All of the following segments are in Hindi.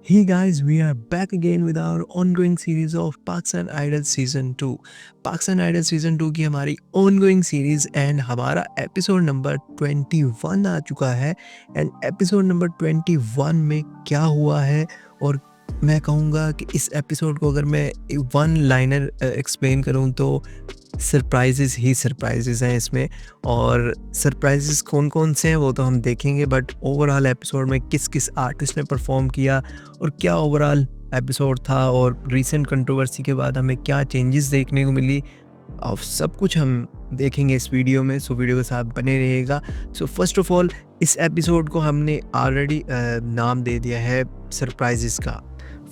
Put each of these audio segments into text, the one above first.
Hey guys, we are back again with our ongoing series of Pakistan Idol Season 2. Pakistan Idol Season 2 की हमारी ongoing series एंड हमारा एपिसोड नंबर 21 आ चुका है एंड एपिसोड नंबर 21 में क्या हुआ है और मैं कहूँगा कि इस एपिसोड को अगर मैं वन लाइनर एक्सप्लेन करूँ तो सरप्राइजेस ही सरप्राइजेस हैं इसमें। और सरप्राइजेस कौन कौन से हैं वो तो हम देखेंगे, बट ओवरऑल एपिसोड में किस किस आर्टिस्ट ने परफॉर्म किया और क्या ओवरऑल एपिसोड था और रीसेंट कंट्रोवर्सी के बाद हमें क्या चेंजेस देखने को मिली, और सब कुछ हम देखेंगे इस वीडियो में। सो वीडियो के साथ बने रहिएगा। सो फर्स्ट ऑफ ऑल इस एपिसोड को हमने ऑलरेडी नाम दे दिया है सरप्राइजेस का,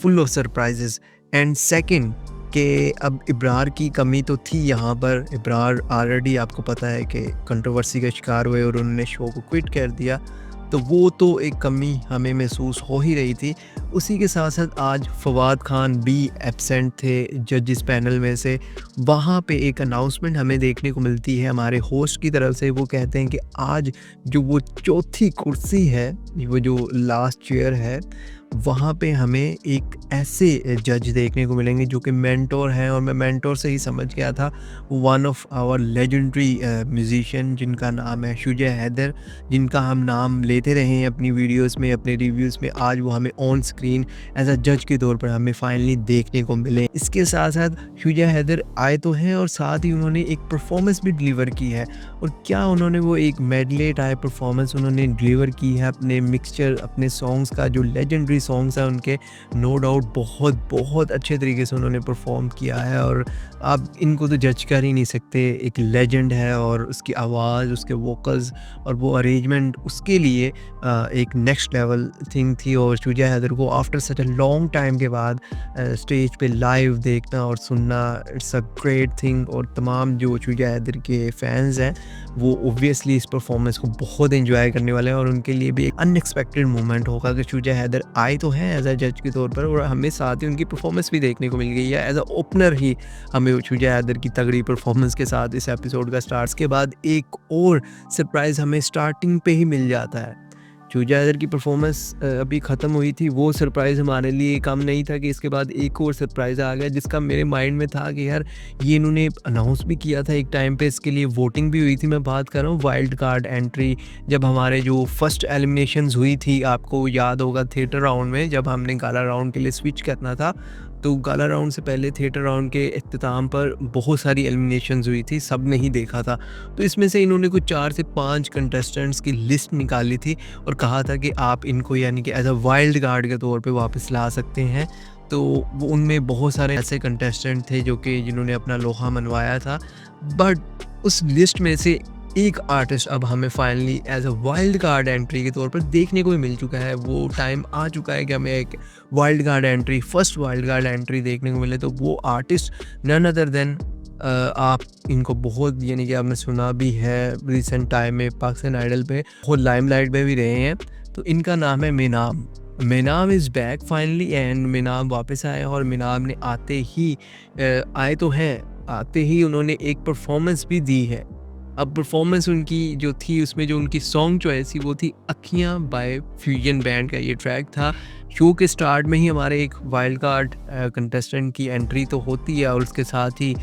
full of surprises. And second कि अब इब्रार की कमी तो थी यहाँ पर। इब्रार ऑलरेडी आपको पता है कि कंट्रोवर्सी का शिकार हुए और उन्होंने शो को क्विट कर दिया, तो वो तो एक कमी हमें महसूस हो ही रही थी। उसी के साथ साथ आज फवाद खान भी एब्सेंट थे जजिस पैनल में से। वहाँ पे एक अनाउंसमेंट हमें देखने को मिलती है हमारे होस्ट की तरफ से। वो कहते हैं कि आज जो वो चौथी कुर्सी है, वो जो लास्ट चेयर है, वहाँ पे हमें एक ऐसे जज देखने को मिलेंगे जो कि मेंटोर हैं। और मैं मेंटोर से ही समझ गया था, one of our legendary musician जिनका नाम है शुजा हैदर, जिनका हम नाम लेते रहे हैं अपनी वीडियोस में, अपने रिव्यूज़ में। आज वो हमें ऑन स्क्रीन एज अ जज के तौर पर हमें फाइनली देखने को मिले। इसके साथ साथ शुजा हैदर आए तो हैं और साथ ही उन्होंने एक परफॉर्मेंस भी डिलीवर की है। और क्या उन्होंने वो एक मेडले टाइप परफॉर्मेंस उन्होंने डिलीवर की है अपने मिक्सचर, अपने सॉन्ग्स का जो लेजेंडरी सॉन्ग्स हैं उनके, नो डाउट बहुत बहुत अच्छे तरीके से उन्होंने परफॉर्म किया है। और आप इनको तो जज कर ही नहीं सकते, एक लेजेंड है और उसकी आवाज़, उसके वोकल्स और वो अरेंजमेंट उसके लिए एक नेक्स्ट लेवल थिंग थी। और शुजा हैदर को after such a long time के बाद स्टेज पे लाइव देखना और सुनना, इट्स अ ग्रेट थिंग। और तमाम जो शुजा हैदर के फैंस हैं वो ओब्वियसली इस परफॉर्मेंस को बहुत एंजॉय करने वाले हैं और उनके लिए भी एक अनएक्सपेक्टेड मोमेंट होगा कि शुजा हैदर आए तो हैं एज अ जज के तौर पर, और हमें साथ ही उनकी परफॉर्मेंस भी देखने को मिल गई है। एज अ ओपनर ही हमें शुजा हैदर की तगड़ी परफॉर्मेंस के साथ इस एपिसोड का स्टार्ट्स के बाद एक और सरप्राइज़ हमें स्टार्टिंग पे ही मिल जाता है। शुजा हैदर की परफॉर्मेंस अभी ख़त्म हुई थी, वो सरप्राइज़ हमारे लिए कम नहीं था कि इसके बाद एक और सरप्राइज़ आ गया, जिसका मेरे माइंड में था कि यार ये इन्होंने अनाउंस भी किया था एक टाइम पे, इसके लिए वोटिंग भी हुई थी। मैं बात कर रहा हूँ वाइल्ड कार्ड एंट्री, जब हमारे जो फर्स्ट एलिमिनेशंस हुई थी, आपको याद होगा थिएटर राउंड में जब हमने गाला राउंड के लिए स्विच करना था, तो गाला राउंड से पहले थिएटर राउंड के इख्तिताम पर बहुत सारी एलिमिनेशंस हुई थी, सब ने ही देखा था। तो इसमें से इन्होंने कुछ 4 से 5 कंटेस्टेंट्स की लिस्ट निकाली थी और कहा था कि आप इनको यानी कि एज अ वाइल्ड कार्ड के तौर पे वापस ला सकते हैं। तो वो उनमें बहुत सारे ऐसे कंटेस्टेंट थे जो कि जिन्होंने अपना लोहा मनवाया था, बट उस लिस्ट में से एक आर्टिस्ट अब हमें finally as a wild card entry के तौर पर देखने को भी मिल चुका है। वो टाइम आ चुका है कि हमें एक wild card entry, first wild card entry देखने को मिले। तो वो आर्टिस्ट नन अदर देन, आप इनको बहुत यानी कि आपने सुना भी है रिसेंट टाइम में पाकिस्तान आइडल पे बहुत लाइमलाइट में भी रहे हैं। तो इनका नाम है मेनाम। मेनाम इज़ बैक फाइनली एंड मेनाम वापस आए और मेनाम ने आते ही आए तो हैं, आते ही उन्होंने एक परफॉर्मेंस भी दी है। अब परफॉर्मेंस उनकी जो थी उसमें जो उनकी सॉन्ग चॉइस थी वो थी अखियाँ बाय फ्यूजन बैंड का ये ट्रैक था। शो के स्टार्ट में ही हमारे एक वाइल्ड कार्ड कंटेस्टेंट की एंट्री तो होती है और उसके साथ ही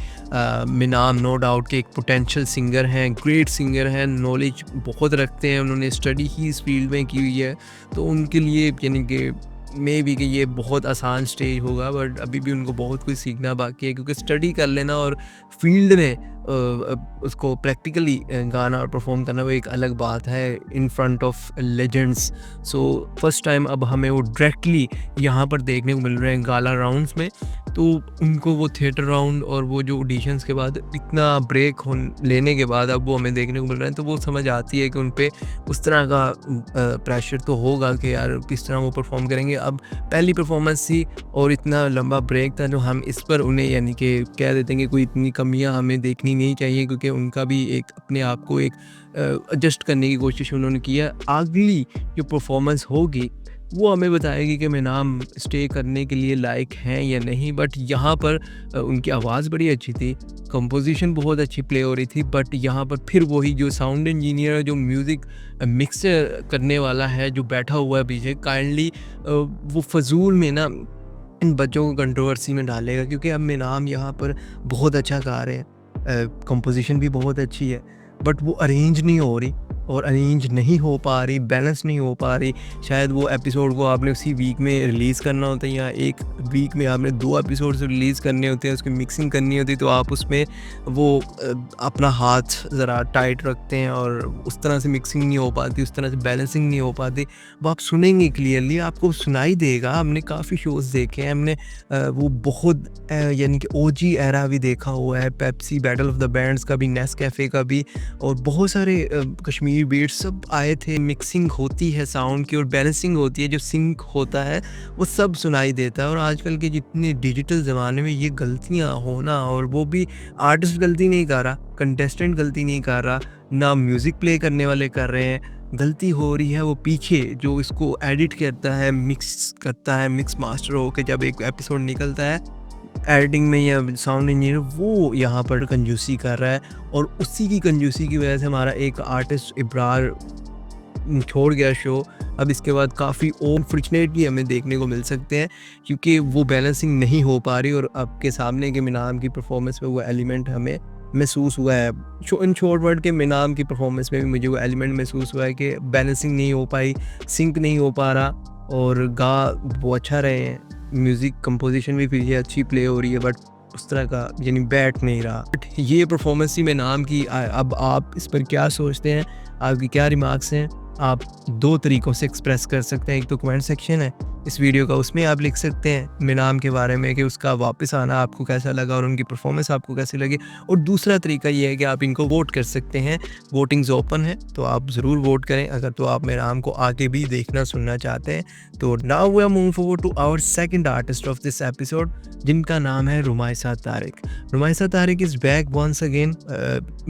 मेनाम नो डाउट के एक पोटेंशियल सिंगर हैं, ग्रेट सिंगर हैं, नॉलेज बहुत रखते हैं, उन्होंने स्टडी ही इस फील्ड में की हुई है। तो उनके लिए यानी कि मे बी कि ये बहुत आसान स्टेज होगा, बट अभी भी उनको बहुत कुछ सीखना बाकी है, क्योंकि स्टडी कर लेना और फील्ड में उसको प्रैक्टिकली गाना और परफॉर्म करना वो एक अलग बात है in front of legends. So first time अब हमें वो डायरेक्टली यहाँ पर देखने को मिल रहे हैं गाला राउंड्स में। तो उनको वो थिएटर राउंड और वो जो ऑडिशंस के बाद इतना ब्रेक लेने के बाद अब वो हमें देखने को मिल रहे हैं, तो वो समझ आती है कि उन पे उस तरह का प्रेशर तो होगा कि यार किस तरह वो परफॉर्म करेंगे। अब पहली परफॉर्मेंस थी और इतना लंबा ब्रेक था, जो हम इस पर उन्हें यानी कि कह देते हैं कि कोई इतनी कमियां हमें देखनी नहीं चाहिए, क्योंकि उनका भी एक अपने आप को एक एडजस्ट करने की कोशिश उन्होंने की है। अगली जो परफॉर्मेंस होगी वो हमें बताएगी कि मेनाम स्टे करने के लिए लायक हैं या नहीं। बट यहाँ पर उनकी आवाज़ बड़ी अच्छी थी, कंपोजिशन बहुत अच्छी प्ले हो रही थी। बट यहाँ पर फिर वही जो साउंड इंजीनियर, जो म्यूज़िक मिक्स करने वाला है, जो बैठा हुआ है पीछे, काइंडली वो फ़ज़ूल में ना इन बच्चों को कंट्रोवर्सी में डालेगा, क्योंकि अब मेनाम यहाँ पर बहुत अच्छा गा रहे हैं, कंपोजिशन भी बहुत अच्छी है, बट वो अरेंज नहीं हो रही, और अरेंज नहीं हो पा रही, बैलेंस नहीं हो पा रही। शायद वो एपिसोड को आपने उसी वीक में रिलीज़ करना होता है, या एक वीक में आपने 2 एपिसोड्स रिलीज़ करने होते हैं, उसकी मिक्सिंग करनी होती है, तो आप उसमें वो अपना हाथ ज़रा टाइट रखते हैं और उस तरह से मिक्सिंग नहीं हो पाती, उस तरह से बैलेंसिंग नहीं हो पाती। वो आप सुनेंगे क्लियरली, आपको सुनाई देगा। हमने काफ़ी शोज़ देखे हैं, हमने वो बहुत यानी कि ओजी एरा भी देखा हुआ है, Pepsi, battle of the bands का भी, नेस्कैफ़े का भी, और बहुत सारे कश्मीर बीट्स सब आए थे। मिक्सिंग होती है साउंड की और बैलेंसिंग होती है, जो सिंक होता है वो सब सुनाई देता है। और आजकल के जितने डिजिटल ज़माने में ये गलतियाँ होना, और वो भी आर्टिस्ट गलती नहीं कर रहा, कंटेस्टेंट गलती नहीं कर रहा, ना म्यूज़िक प्ले करने वाले कर रहे हैं, गलती हो रही है वो पीछे जो इसको एडिट करता है, मिक्स करता है, मिक्स मास्टर होकर जब एक एपिसोड निकलता है एडिटिंग में, या साउंड इंजीनियर, वो यहाँ पर कंजूसी कर रहा है। और उसी की कंजूसी की वजह से हमारा एक आर्टिस्ट इब्रार छोड़ गया शो। अब इसके बाद काफ़ी अनफॉर्चुनेटली हमें देखने को मिल सकते हैं, क्योंकि वो बैलेंसिंग नहीं हो पा रही, और आपके सामने के मिनाम की परफॉर्मेंस में वो एलिमेंट हमें महसूस हुआ है। इन शॉर्ट वर्ड के मिनाम की परफॉर्मेंस में भी मुझे वो एलिमेंट महसूस हुआ है कि बैलेंसिंग नहीं हो पाई, सिंक नहीं हो पा रहा, और गा वो अच्छा रहे हैं, म्यूज़िक कंपोजिशन भी पीछे अच्छी प्ले हो रही है, बट उस तरह का यानी बैठ नहीं रहा। बट ये परफॉर्मेंस थी मेनाम की। अब आप इस पर क्या सोचते हैं, आपकी क्या रिमार्क्स हैं? आप 2 तरीक़ों से एक्सप्रेस कर सकते हैं। एक तो कमेंट सेक्शन है इस वीडियो का, उसमें आप लिख सकते हैं मेनाम के बारे में कि उसका वापस आना आपको कैसा लगा और उनकी परफॉर्मेंस आपको कैसी लगी। और दूसरा तरीका ये है कि आप इनको वोट कर सकते हैं। वोटिंग्स ओपन है, तो आप ज़रूर वोट करें अगर तो आप मेनाम को आगे भी देखना सुनना चाहते हैं। तो now we are moving forward to our second artist of this episode, जिनका नाम है Romaisa Tariq. Romaisa Tariq is back once again.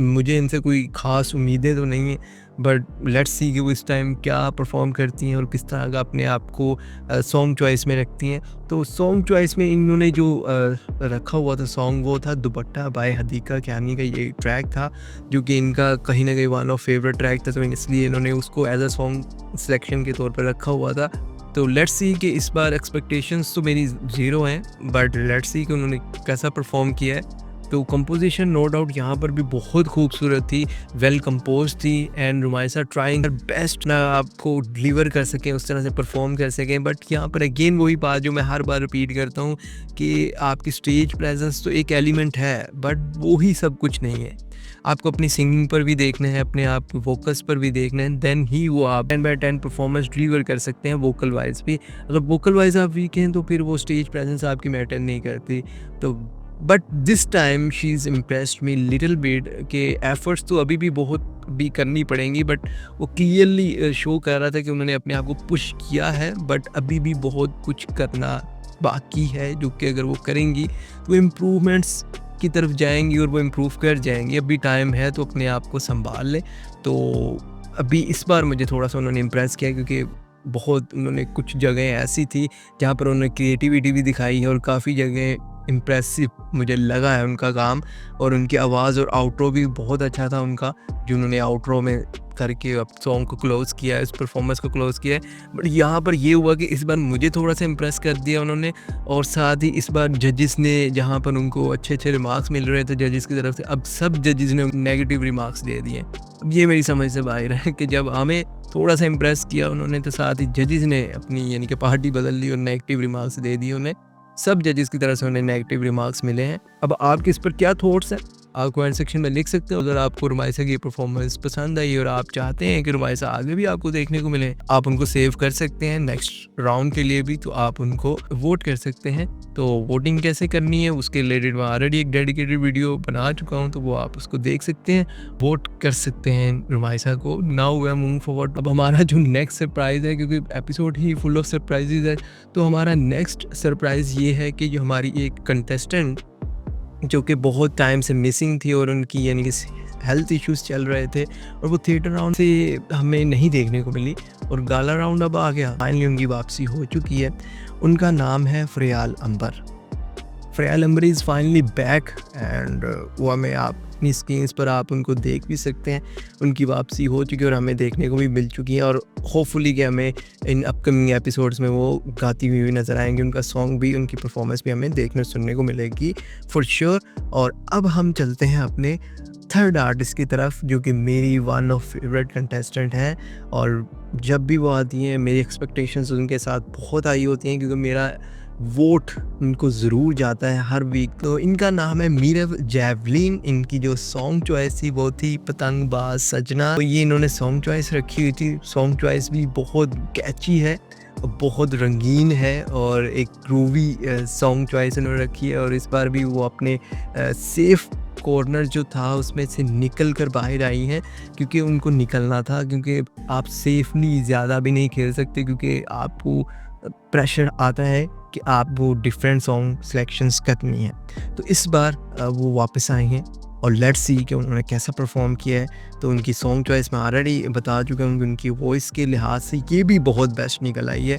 मुझे इनसे कोई ख़ास उम्मीदें तो नहीं है, बट लेट्स सी कि वो इस टाइम क्या परफॉर्म करती हैं और किस तरह का अपने आप को सॉन्ग चॉइस में रखती हैं। तो सॉन्ग चॉइस में इन्होंने जो रखा हुआ था सॉन्ग, वो था दुपट्टा बाय हदीका कैनी का ये ट्रैक था, जो कि इनका कहीं ना कहीं वन ऑफ फेवरेट ट्रैक था, तो इसलिए इन्होंने उसको एज अ सॉन्ग सिलेक्शन के तौर पर रखा हुआ था। तो लेट्स सी कि इस बार एक्सपेक्टेशंस तो मेरी ज़ीरो हैं, बट लेट्स सी कि उन्होंने कैसा परफॉर्म किया है। तो कंपोजिशन नो डाउट यहाँ पर भी बहुत खूबसूरत थी, वेल कंपोज थी, एंड रोमाइसा ट्राइंग हर बेस्ट ना आपको डिलीवर कर सकें, उस तरह से परफॉर्म कर सकें। बट यहाँ पर अगेन वही बात जो मैं हर बार रिपीट करता हूँ कि आपकी स्टेज प्रेजेंस तो एक एलिमेंट है, बट वो ही सब कुछ नहीं है। आपको अपनी सिंगिंग पर भी देखना है, अपने आप फोकस पर भी देखना है, देन ही वो आप 10/10 परफॉर्मेंस डिलीवर कर सकते हैं वोकल वाइज भी। अगर वोकल वाइज आप वीक हैं तो फिर वो स्टेज प्रेजेंस आपकी मैटर नहीं करती। तो but this time she is impressed me little bit के एफर्ट्स तो अभी भी बहुत भी करनी पड़ेंगी, बट वो क्लियरली शो कर रहा था कि उन्होंने अपने आप को पुश किया है, बट अभी भी बहुत कुछ करना बाकी है, जो कि अगर वो करेंगी तो इम्प्रूवमेंट्स की तरफ जाएंगी और वो इम्प्रूव कर जाएंगी। अभी टाइम है तो अपने आप को संभाल लें। तो अभी इस बार मुझे थोड़ा सा उन्होंने इम्प्रेस किया, क्योंकि बहुत उन्होंने कुछ जगह ऐसी थी जहाँ पर उन्होंने क्रिएटिविटी भी दिखाई है, और काफ़ी जगह इम्प्रेसिव मुझे लगा है उनका काम। और उनकी आवाज़ और आउट्रो भी बहुत अच्छा था उनका, जो उन्होंने आउट्रो में करके अब सॉन्ग को क्लोज़ किया है, इस परफॉर्मेंस को क्लोज़ किया है। बट यहाँ पर ये हुआ कि इस बार मुझे थोड़ा सा इम्प्रेस कर दिया उन्होंने, और साथ ही इस बार जजेस ने, जहाँ पर उनको अच्छे अच्छे रिमार्क्स मिल रहे थे जजेस की तरफ से, अब सब जजेस ने नेगेटिव रिमार्क्स दे दिए। अब ये मेरी समझ से बाहर है कि जब हमें थोड़ा सा इम्प्रेस किया उन्होंने, तो साथ ही जजेस ने अपनी यानी कि पार्टी बदल दी और नेगेटिव रिमार्क्स दे दिए उन्हें। सब जजेस की तरफ से उन्हें नेगेटिव रिमार्क्स मिले हैं। अब आपके इस पर क्या थॉट्स हैं, आप कमेंट सेक्शन में लिख सकते हो। अगर आपको रोमाइसा की परफॉर्मेंस पसंद आई और आप चाहते हैं कि रोमाइसा आगे भी आपको देखने को मिले, आप उनको सेव कर सकते हैं नेक्स्ट राउंड के लिए भी, तो आप उनको वोट कर सकते हैं। तो वोटिंग कैसे करनी है उसके रिलेटेड मैं ऑलरेडी एक डेडिकेटेड वीडियो बना चुका हूँ, तो वो आप उसको देख सकते हैं, वोट कर सकते हैं रोमाइसा को। Now we are moving forward. अब हमारा जो नेक्स्ट सरप्राइज है, क्योंकि एपिसोड ही फुल ऑफ सरप्राइजेज है, तो हमारा नेक्स्ट सरप्राइज ये है कि जो हमारी एक कंटेस्टेंट जो कि बहुत टाइम से मिसिंग थी और उनकी यानी कि हेल्थ इश्यूज़ चल रहे थे और वो थिएटर राउंड से हमें नहीं देखने को मिली और गाला राउंड अब आ गया। फाइनली उनकी वापसी हो चुकी है। उनका नाम है फ़रियाल अंबर। फ़रियाल अंबर इज़ फाइनली बैक एंड वो हमें आप अपनी स्क्रीन्स पर आप उनको देख भी सकते हैं। उनकी वापसी हो चुकी है और हमें देखने को भी मिल चुकी है और होपफुली कि हमें इन अपकमिंग एपिसोड्स में वो गाती हुई भी नज़र आएँगी। उनका सॉन्ग भी, उनकी परफॉर्मेंस भी हमें देखने सुनने को मिलेगी फॉर श्योर। और अब हम चलते हैं अपने थर्ड आर्टिस्ट की तरफ, जो कि मेरी वन ऑफ फेवरेट कंटेस्टेंट हैं और जब भी वो आती हैं मेरी एक्सपेक्टेशंस उनके साथ बहुत हाई होती हैं, क्योंकि मेरा वोट उनको ज़रूर जाता है हर वीक। तो इनका नाम है मीरब जैवलिन। इनकी जो सॉन्ग चॉइस थी वो थी पतंगबाज सजना। तो ये इन्होंने सॉन्ग चॉइस रखी हुई थी। सॉन्ग चॉइस भी बहुत कैची है, बहुत रंगीन है और एक ग्रूवी सॉन्ग चॉइस इन्होंने रखी है। और इस बार भी वो अपने सेफ कॉर्नर जो था उसमें से निकल कर बाहर आई हैं, क्योंकि उनको निकलना था, क्योंकि आप सेफली ज़्यादा भी नहीं खेल सकते, क्योंकि आपको प्रेशर आता है कि आप वो डिफरेंट सॉन्ग सिलेक्शंस करनी है। तो इस बार वो वापस आए हैं और लेट्स सी कि उन्होंने कैसा परफॉर्म किया है। तो उनकी सॉन्ग चॉइस मैं ऑलरेडी बता चुका हूँ कि उनकी वॉइस के लिहाज से ये भी बहुत बेस्ट निकल आई है।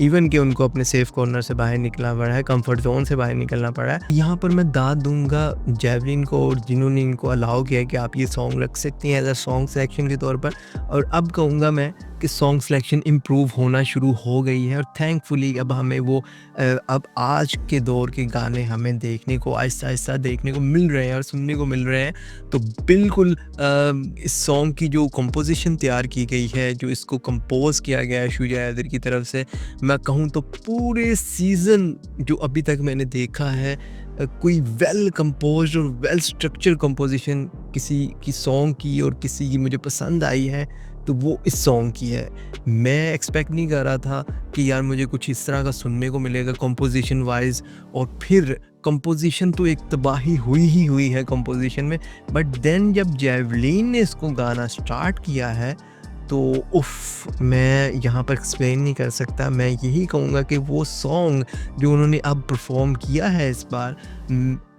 इवन कि उनको अपने सेफ कॉर्नर से बाहर निकलना पड़ा है, कंफर्ट जोन से बाहर निकलना पड़ा है। यहाँ पर मैं दाद दूंगा जैवलिन को और जिन्होंने इनको अलाउ किया कि आप ये सॉन्ग रख सकती हैं एज अ सॉन्ग सिलेक्शन के तौर पर। और अब कहूँगा मैं कि सॉन्ग सिलेक्शन इम्प्रूव होना शुरू हो गई है और थैंकफुली अब हमें वो अब आज के दौर के गाने हमें देखने को आहिस्ता आहिस्ता देखने को मिल रहे हैं और सुनने को मिल रहे हैं। तो बिल्कुल इस सॉन्ग की जो कंपोजिशन तैयार की गई है, जो इसको कंपोज किया गया है शुजा हैदर की तरफ से, मैं कहूँ तो पूरे सीज़न जो अभी तक मैंने देखा है, कोई वेल कंपोज्ड और वेल स्ट्रक्चर कंपोजिशन किसी की सॉन्ग की और किसी की मुझे पसंद आई है तो वो इस सॉन्ग की है। मैं एक्सपेक्ट नहीं कर रहा था कि यार मुझे कुछ इस तरह का सुनने को मिलेगा कंपोजिशन वाइज, और फिर कंपोजिशन तो एक तबाही हुई ही हुई है कंपोजिशन में। बट देन जब जैवलिन ने इसको गाना स्टार्ट किया है तो उफ़, मैं यहाँ पर एक्सप्लेन नहीं कर सकता। मैं यही कहूँगा कि वो सॉन्ग जो उन्होंने अब परफॉर्म किया है इस बार,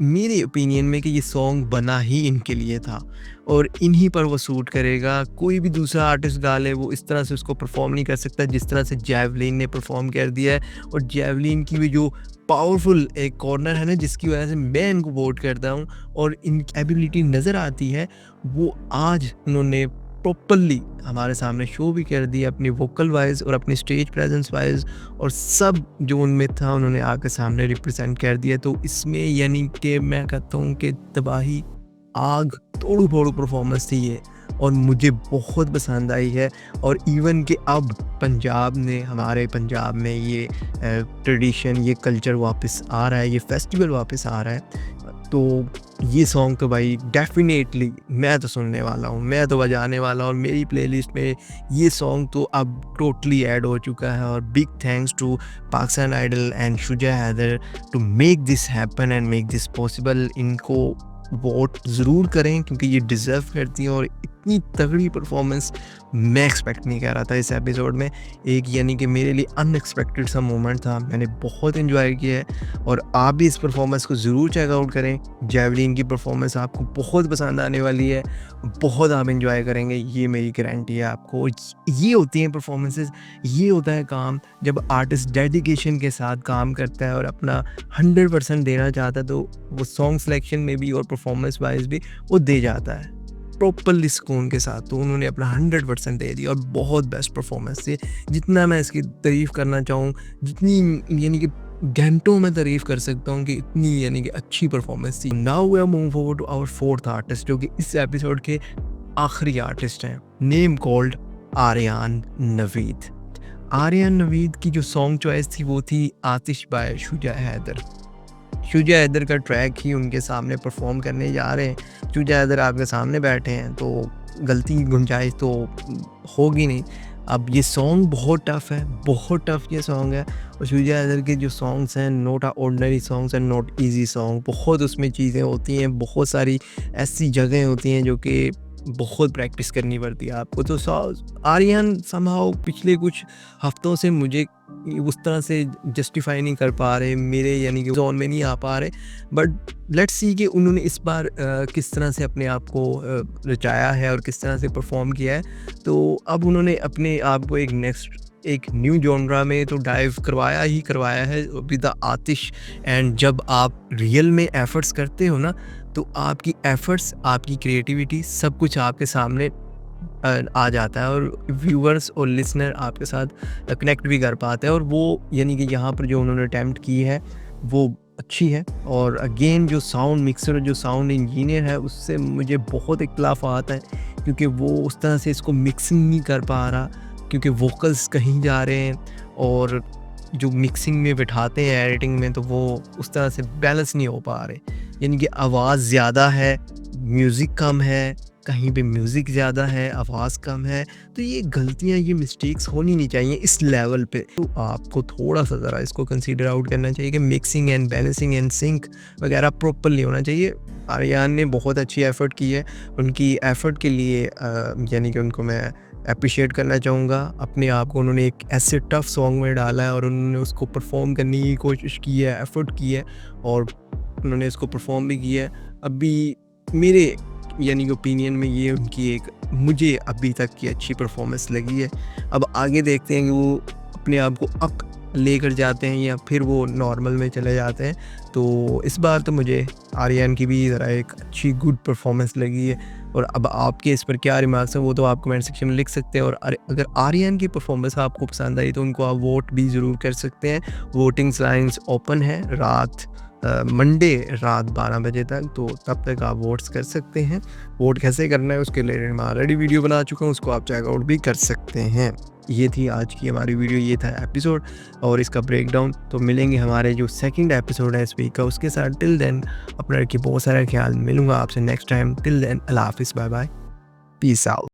मेरे ओपिनियन में कि ये सॉन्ग बना ही इनके लिए था और इन्हीं पर वो सूट करेगा। कोई भी दूसरा आर्टिस्ट गा ले वो इस तरह से उसको परफॉर्म नहीं कर सकता जिस तरह से जैवलिन ने परफॉर्म कर दिया है। और जैवलिन की भी जो पावरफुल एक कॉर्नर है ना, जिसकी वजह से मैं इनको वोट करता हूँ और इनकी एबिलिटी नज़र आती है, वो आज उन्होंने प्रॉपरली हमारे सामने शो भी कर दिया अपनी वोकल वाइज और अपनी स्टेज प्रेजेंस वाइज, और सब जो उनमें था उन्होंने आके सामने रिप्रेजेंट कर दिया। तो इसमें यानी कि मैं कहता हूँ कि तबाही आग तोड़ू फोड़ू परफॉर्मेंस थी ये और मुझे बहुत पसंद आई है। और इवन कि अब पंजाब ने, हमारे पंजाब में ये ट्रेडिशन, ये कल्चर वापस आ रहा है, ये फेस्टिवल वापस आ रहा है, तो ये सॉन्ग तो भाई डेफिनेटली मैं तो सुनने वाला हूँ, मैं तो बजाने वाला हूँ और मेरी प्लेलिस्ट में ये सॉन्ग तो अब टोटली ऐड हो चुका है। और big thanks to Pakistan idol and Shuja Haider to make this happen and make this possible. इनको वोट ज़रूर करें क्योंकि ये डिज़र्व करती हैं और इतनी तगड़ी परफॉर्मेंस मैं एक्सपेक्ट नहीं कर रहा था इस एपिसोड में। एक यानी कि मेरे लिए अनएक्सपेक्टेड सा मोमेंट था, मैंने बहुत एंजॉय किया है और आप भी इस परफॉर्मेंस को ज़रूर चेकआउट करें। जैवलिन की परफॉर्मेंस आपको बहुत पसंद आने वाली है, बहुत आप एंजॉय करेंगे, ये मेरी गारंटी है आपको। ये होती हैं परफॉर्मेंसेस, ये होता है काम जब आर्टिस्ट डेडिकेशन के साथ काम करता है और अपना 100% देना चाहता है, तो वो सॉन्ग सिलेक्शन में भी और परफॉर्मेंस वाइज भी वो दे जाता है प्रॉपरली सुकून के साथ। तो उन्होंने अपना 100% दे दिया और बहुत बेस्ट परफॉर्मेंस थी। जितना मैं इसकी तारीफ़ करना चाहूँ, जितनी यानी कि घंटों में तारीफ़ कर सकता हूँ कि इतनी यानी कि अच्छी परफॉर्मेंस थी। Now we are move forward to our fourth artist, जो कि इस एपिसोड के आखिरी आर्टिस्ट हैं, नेम कॉल्ड आर्यन नवीद। आर्यन नवीद की जो सॉन्ग चॉइस थी वो थी आतिश बाय शुजा हैदर। शुजा हैदर का ट्रैक ही उनके सामने परफॉर्म करने जा रहे हैं। शुजा हैदर आपके सामने बैठे हैं तो गलती गुंजाइश तो होगी नहीं। अब ये सॉन्ग बहुत टफ़ है, बहुत टफ़ ये सॉन्ग है और शुजा हैदर के जो सॉन्ग्स हैं not ordinary songs and not easy song. बहुत उसमें चीज़ें होती हैं, बहुत सारी ऐसी जगहें होती हैं जो कि बहुत प्रैक्टिस करनी पड़ती है आपको। तो आर्यन समहाउ पिछले कुछ हफ्तों से मुझे उस तरह से जस्टिफाई नहीं कर पा रहे, मेरे यानी कि जोन में नहीं आ पा रहे। बट लेट्स सी कि उन्होंने इस बार किस तरह से अपने आप को रचाया है और किस तरह से परफॉर्म किया है। तो अब उन्होंने अपने आप को एक न्यू जॉनरा में तो डाइव करवाया ही करवाया है विद द आतिश। एंड जब आप रियल में एफर्ट्स करते हो ना, तो आपकी एफर्ट्स, आपकी क्रिएटिविटी, सब कुछ आपके सामने आ जाता है और व्यूअर्स और लिसनर आपके साथ कनेक्ट भी कर पाते हैं। और वो यानी कि यहाँ पर जो उन्होंने अटैम्प्ट की है वो अच्छी है। और अगेन जो साउंड मिक्सर, जो साउंड इंजीनियर है, उससे मुझे बहुत इख्तलाफ आता है, क्योंकि वो उस तरह से इसको मिक्सिंग नहीं कर पा रहा, क्योंकि वोकल्स कहीं जा रहे हैं और जो मिक्सिंग में बिठाते हैं एडिटिंग में, तो वो उस तरह से बैलेंस नहीं हो पा रहे। यानी कि आवाज़ ज़्यादा है, म्यूज़िक कम है, कहीं पे म्यूज़िक ज़्यादा है, आवाज़ कम है। तो ये गलतियाँ, ये मिस्टेक्स होनी नहीं चाहिए इस लेवल पे। तो आपको थोड़ा-सा ज़रा इसको कंसीडर आउट करना चाहिए कि mixing and balancing and sync वगैरह प्रॉपर्ली होना चाहिए। आर्यन ने बहुत अच्छी एफ़र्ट की है, उनकी एफ़र्ट के लिए यानी कि उनको मैं एप्रिशिएट करना चाहूँगा। अपने आप को उन्होंने एक ऐसे टफ़ सॉन्ग में डाला है और उन्होंने उसको परफ़ॉर्म करने की कोशिश की है, एफ़र्ट की है और उन्होंने इसको परफ़ॉर्म भी किया है। अभी मेरे यानी कि ओपिनियन में ये उनकी एक मुझे अभी तक की अच्छी परफॉर्मेंस लगी है। अब आगे देखते हैं कि वो अपने आप को अप लेकर जाते हैं या फिर वो नॉर्मल में चले जाते हैं। तो इस बार तो मुझे आर्यन की भी ज़रा एक अच्छी गुड परफॉर्मेंस लगी है। और अब आपके इस पर क्या रिमार्क्स हैं वो तो आप कमेंट सेक्शन में लिख सकते हैं। और अगर आर्यन की परफॉर्मेंस आपको पसंद आई तो उनको आप वोट भी ज़रूर कर सकते हैं। वोटिंग लाइन्स ओपन है मंडे रात 12 बजे तक, तो तब तक आप वोट्स कर सकते हैं। वोट कैसे करना है उसके लिए मैं ऑलरेडी वीडियो बना चुका हूँ, उसको आप चेकआउट भी कर सकते हैं। ये थी आज की हमारी वीडियो, ये था एपिसोड और इसका ब्रेकडाउन। तो मिलेंगे हमारे जो सेकंड एपिसोड है इस वीक का, उसके साथ। टिल देन अपना रखिए बहुत सारा ख्याल, मिलूंगा आपसे नेक्स्ट टाइम। टिल देन अल्लाह हाफिज़, बाय बाय, पीस आउट।